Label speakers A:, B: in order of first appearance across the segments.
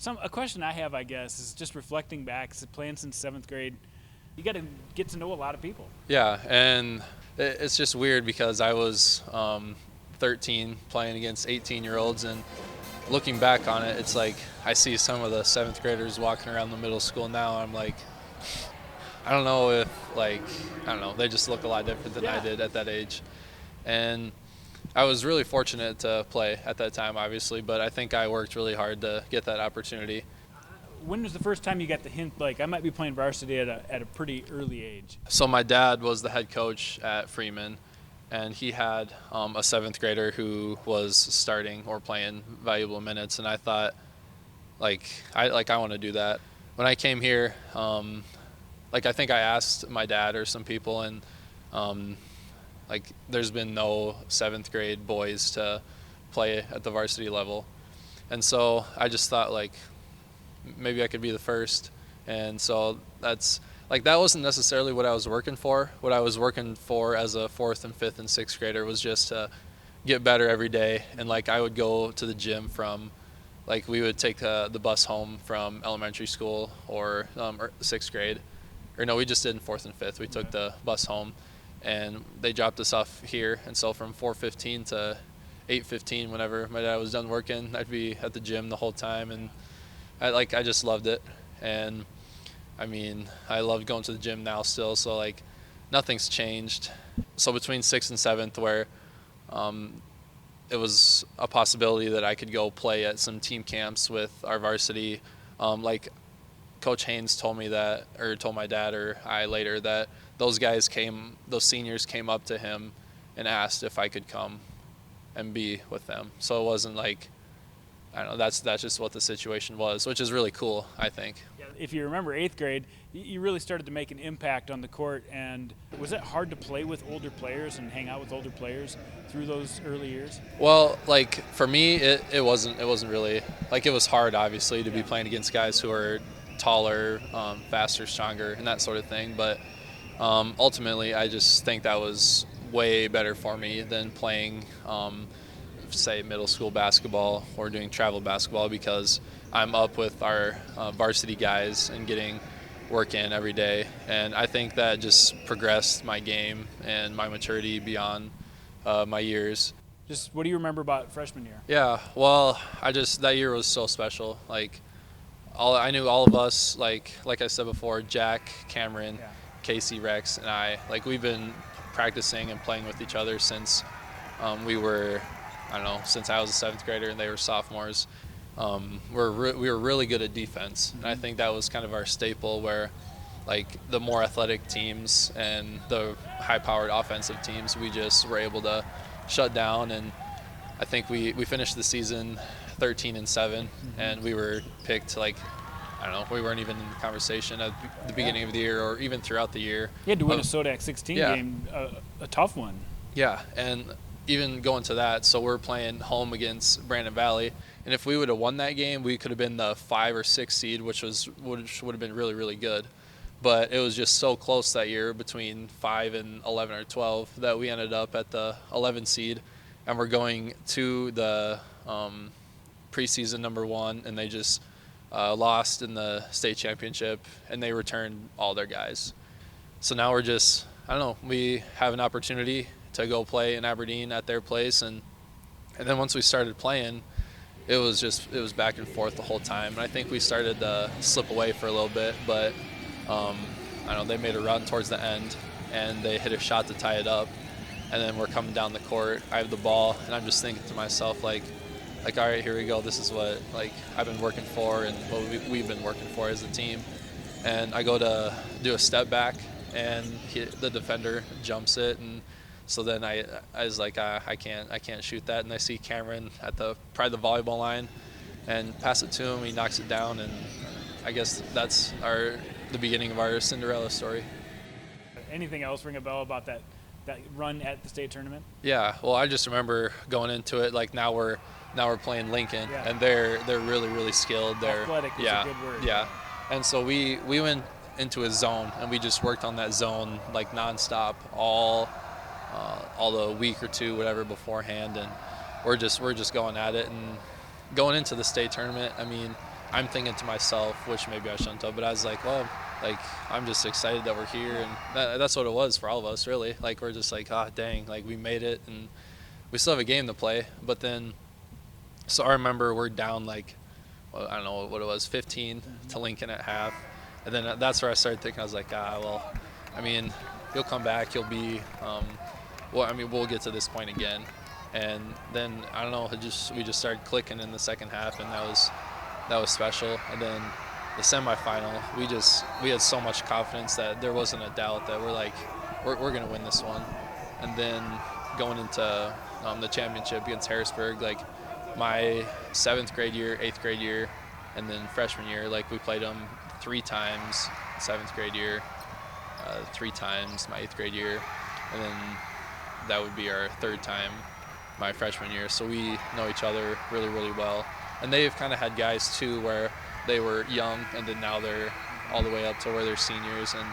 A: A question I have, I guess, is just reflecting back, playing since 7th grade. You got to get to know a lot of people.
B: Yeah, and it's just weird because I was 13 playing against 18-year-olds, and looking back on it, it's like I see some of the 7th graders walking around the middle school now. I'm like, I don't know if, I don't know, they just look a lot different than I did at that age. And I was really fortunate to play at that time, obviously, but I think I worked really hard to get that opportunity.
A: When was the first time you got the hint, like, I might be playing varsity at a pretty early age?
B: So my dad was the head coach at Freeman, and he had a 7th grader who was starting or playing valuable minutes, and I thought, I want to do that. When I came here, I think I asked my dad or some people, and there's been no 7th grade boys to play at the varsity level. And so I just thought, maybe I could be the first. And so that wasn't necessarily what I was working for. What I was working for as a 4th and 5th and 6th grader was just to get better every day. And I would go to the gym from, we would take the bus home from elementary school or 6th grade. Or no, we just did in 4th and 5th. We took the bus home, and they dropped us off here. And so from 4:15 to 8:15, whenever my dad was done working, I'd be at the gym the whole time, and I just loved it. And I mean, I love going to the gym now still, so nothing's changed. So between 6th and 7th, where it was a possibility that I could go play at some team camps with our varsity, Coach Haynes told me that, or told my dad or I later, that those seniors came up to him and asked if I could come and be with them. So it wasn't I don't know, that's just what the situation was, which is really cool, I think.
A: Yeah, if you remember 8th grade, you really started to make an impact on the court. And was it hard to play with older players and hang out with older players through those early years?
B: Well, for me, it wasn't really, it was hard, obviously, to be playing against guys who are taller, faster, stronger, and that sort of thing. But ultimately, I just think that was way better for me than playing, say, middle school basketball or doing travel basketball, because I'm up with our varsity guys and getting work in every day. And I think that just progressed my game and my maturity beyond my years.
A: Just what do you remember about freshman year?
B: Yeah, well, that year was so special. I knew all of us, like I said before, Jack, Cameron, Casey, Rex, and I, we've been practicing and playing with each other since we were, since I was a 7th grader and they were sophomores. We were really good at defense, and I think that was kind of our staple, where the more athletic teams and the high-powered offensive teams, we just were able to shut down. And I think we finished the season 13-7, and we were picked we weren't even in the conversation at the beginning of the year or even throughout the year.
A: You had to win a Sodak 16 game, a tough one.
B: Yeah, and even going to that, so we're playing home against Brandon Valley, and if we would have won that game, we could have been the 5 or 6 seed, which would have been really, really good. But it was just so close that year between 5 and 11 or 12 that we ended up at the 11 seed, and we're going to the preseason number 1, and they just lost in the state championship, and they returned all their guys. So now we're just, we have an opportunity to go play in Aberdeen at their place, and then once we started playing, it was back and forth the whole time. And I think we started to slip away for a little bit, but they made a run towards the end, and they hit a shot to tie it up, and then we're coming down the court. I have the ball, and I'm just thinking to myself, all right, here we go. This is what I've been working for, and what we've been working for as a team. And I go to do a step back, and the defender jumps it, and so then I was like, I can't shoot that. And I see Cameron at probably the volleyball line, and pass it to him. He knocks it down, and I guess that's the beginning of our Cinderella story.
A: Anything else ring a bell about that run at the state tournament?
B: Yeah, well, I just remember going into it, now we're playing Lincoln, and they're really, really skilled. They're
A: athletic is a good word.
B: Yeah, and so we went into a zone, and we just worked on that zone nonstop all the week or two, whatever, beforehand, and we're just going at it. And going into the state tournament, I'm thinking to myself, which maybe I shouldn't have, but I was like, well, like, I'm just excited that we're here, and that's what it was for all of us, really. Like, we're just like, oh, dang, like, we made it, and we still have a game to play. But then, so I remember we're down, like, well, I don't know what it was, 15 to Lincoln at half, and then that's where I started thinking, I was like, well, I mean, you'll come back, you'll be, well, I mean, we'll get to this point again. And then, I don't know, we just started clicking in the second half, and that was special. And then the semifinal, we had so much confidence that there wasn't a doubt that we're going to win this one. And then going into the championship against Harrisburg, like my 7th grade year, 8th grade year, and then freshman year, like we played them 3 times, 7th grade year, 3 times my 8th grade year, and then that would be our 3rd time my freshman year. So we know each other really, really well. And they've kind of had guys too where they were young and then now they're all the way up to where they're seniors. And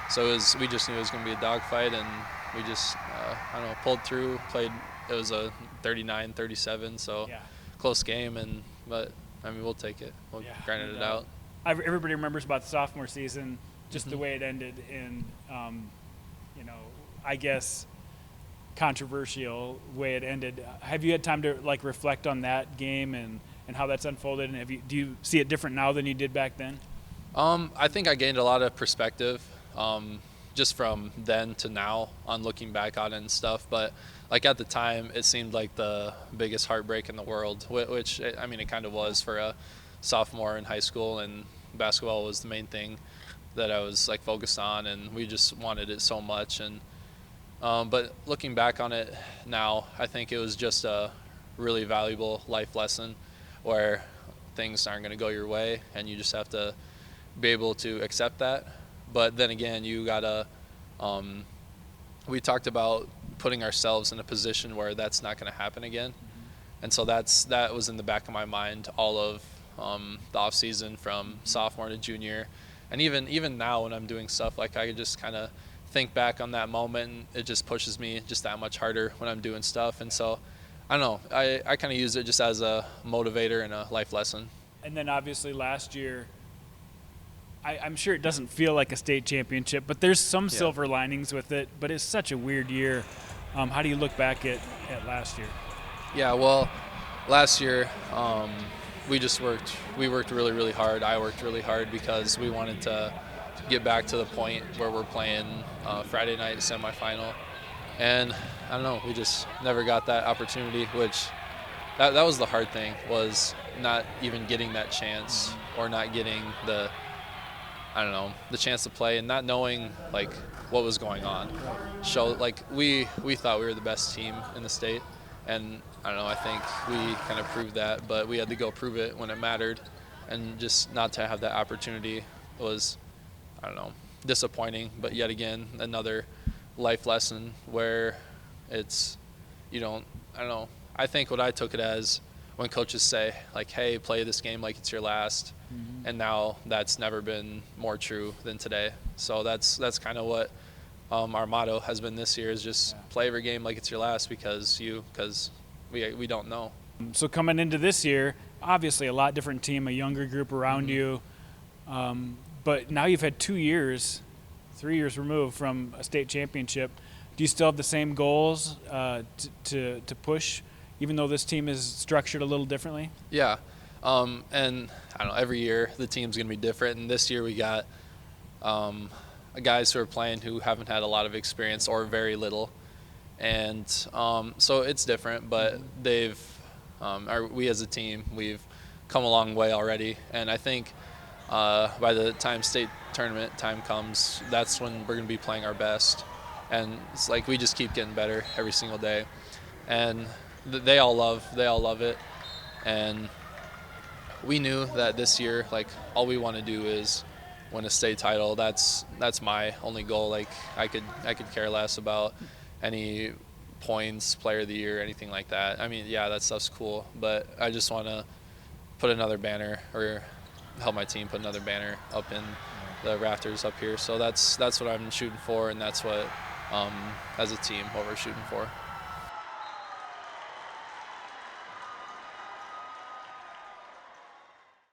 B: so we just knew it was going to be a dogfight, and we just, I don't know, pulled through, played. It was a 39-37, so
A: Yeah.
B: close game. But I mean, we'll take it. We'll grind it out.
A: Everybody remembers about the sophomore season, just the way it ended, and I guess controversial way it ended. Have you had time to like reflect on that game and how that's unfolded, and do you see it different now than you did back then?
B: I think I gained a lot of perspective just from then to now on looking back on it and stuff. But like at the time, it seemed like the biggest heartbreak in the world, which I mean, it kind of was for a sophomore in high school, and basketball was the main thing that I was like focused on, and we just wanted it so much. And but looking back on it now, I think it was just a really valuable life lesson where things aren't going to go your way, and you just have to be able to accept that. But then again, you gotta. We talked about putting ourselves in a position where that's not going to happen again, and so that was in the back of my mind all of the off season from sophomore to junior, and even now when I'm doing stuff, like I just kind of think back on that moment, and it just pushes me just that much harder when I'm doing stuff. And so I don't know, I kind of use it just as a motivator and a life lesson.
A: And then obviously last year, I'm sure it doesn't feel like a state championship, but there's some silver linings with it. But it's such a weird year. How do you look back at last year?
B: Yeah, well, last year we worked really, really hard. I worked really hard because we wanted to get back to the point where we're playing Friday night semifinal. And I don't know, we just never got that opportunity, which that was the hard thing, was not even getting that chance, or not getting the chance to play, and not knowing like what was going on. So like we thought we were the best team in the state, and I don't know, I think we kind of proved that, but we had to go prove it when it mattered, and just not to have that opportunity was, I don't know, disappointing. But yet again, another life lesson where it's, I don't know, I think what I took it as when coaches say like, hey, play this game like it's your last, and now that's never been more true than today. So that's kind of what our motto has been this year, is just play every game like it's your last, because we don't know.
A: So coming into this year, obviously a lot different team, a younger group around you, but now you've had 3 years removed from a state championship. Do you still have the same goals to push, even though this team is structured a little differently?
B: Yeah. And I don't know, every year the team's going to be different. And this year we got guys who are playing who haven't had a lot of experience or very little. And so it's different, but we as a team, we've come a long way already. And I think by the time state tournament time comes, that's when we're going to be playing our best. And it's like we just keep getting better every single day. And they all love it. And we knew that this year, like, all we want to do is win a state title. That's my only goal. Like, I could care less about any points, player of the year, anything like that. I mean, yeah, that stuff's cool, but I just want to put another banner, or help my team put another banner up in the rafters up here. So that's what I'm shooting for, and that's what, as a team, what we're shooting for.